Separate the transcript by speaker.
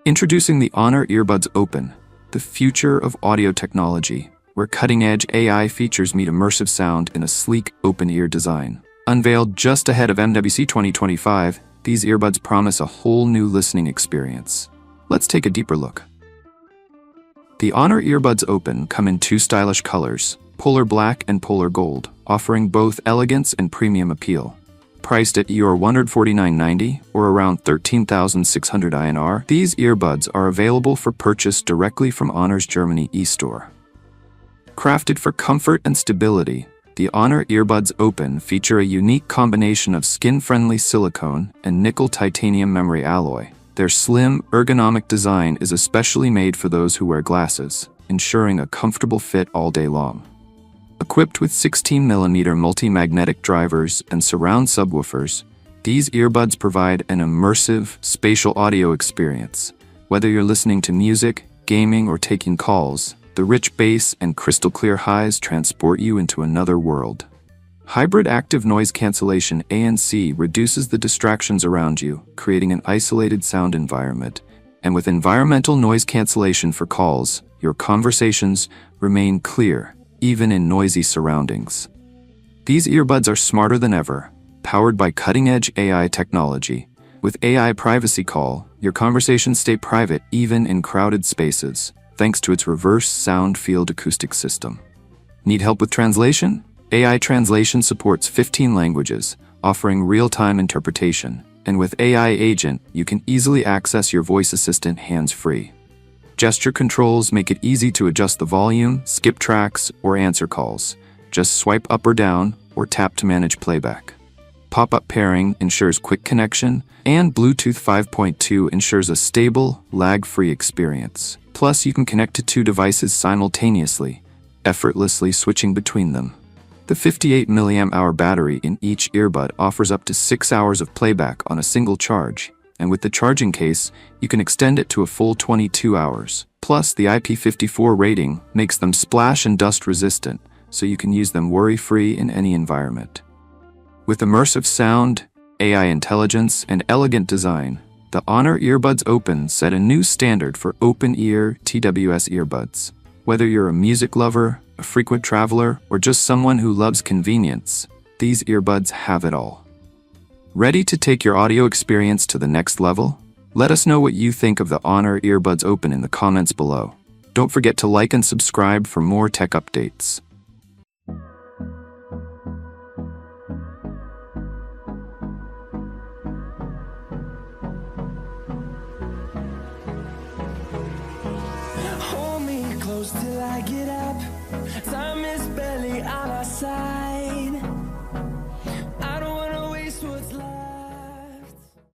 Speaker 1: Introducing the Honor Earbuds Open, the future of audio technology, where cutting-edge AI features meet immersive sound in a sleek, open-ear design. Unveiled just ahead of MWC 2025, these earbuds promise a whole new listening experience. Let's take a deeper look. The Honor Earbuds Open come in two stylish colors, polar black and polar gold, offering both elegance and premium appeal. Priced at your $149.90 or around 13,600 INR, these earbuds are available for purchase directly from Honor's Germany e-store. Crafted for comfort and stability, the Honor Earbuds Open feature a unique combination of skin-friendly silicone and nickel titanium memory alloy. Their slim, ergonomic design is especially made for those who wear glasses, ensuring a comfortable fit all day long. Equipped with 16mm multi-magnetic drivers and surround subwoofers, these earbuds provide an immersive, spatial audio experience. Whether you're listening to music, gaming, or taking calls, the rich bass and crystal-clear highs transport you into another world. Hybrid Active Noise Cancellation ANC reduces the distractions around you, creating an isolated sound environment. And with environmental noise cancellation for calls, your conversations remain clear, even in noisy surroundings. These earbuds are smarter than ever, powered by cutting-edge AI technology. With AI Privacy Call, your conversations stay private even in crowded spaces, thanks to its reverse sound field acoustic system. Need help with translation? AI Translation supports 15 languages, offering real-time interpretation. And with AI Agent, you can easily access your voice assistant hands-free. Gesture controls make it easy to adjust the volume, skip tracks, or answer calls. Just swipe up or down, or tap to manage playback. Pop-up pairing ensures quick connection, and Bluetooth 5.2 ensures a stable, lag-free experience. Plus, you can connect to two devices simultaneously, effortlessly switching between them. The 58 mAh battery in each earbud offers up to 6 hours of playback on a single charge. And with the charging case, you can extend it to a full 22 hours. Plus, the IP54 rating makes them splash and dust resistant, so you can use them worry-free in any environment. With immersive sound, AI intelligence, and elegant design, the Honor Earbuds Open set a new standard for open-ear TWS earbuds. Whether you're a music lover, a frequent traveler, or just someone who loves convenience, these earbuds have it all. Ready to take your audio experience to the next level? Let us know what you think of the Honor Earbuds Open in the comments below. Don't forget to like and subscribe for more tech updates.
Speaker 2: Hold me close till I get up. Time is barely on our side.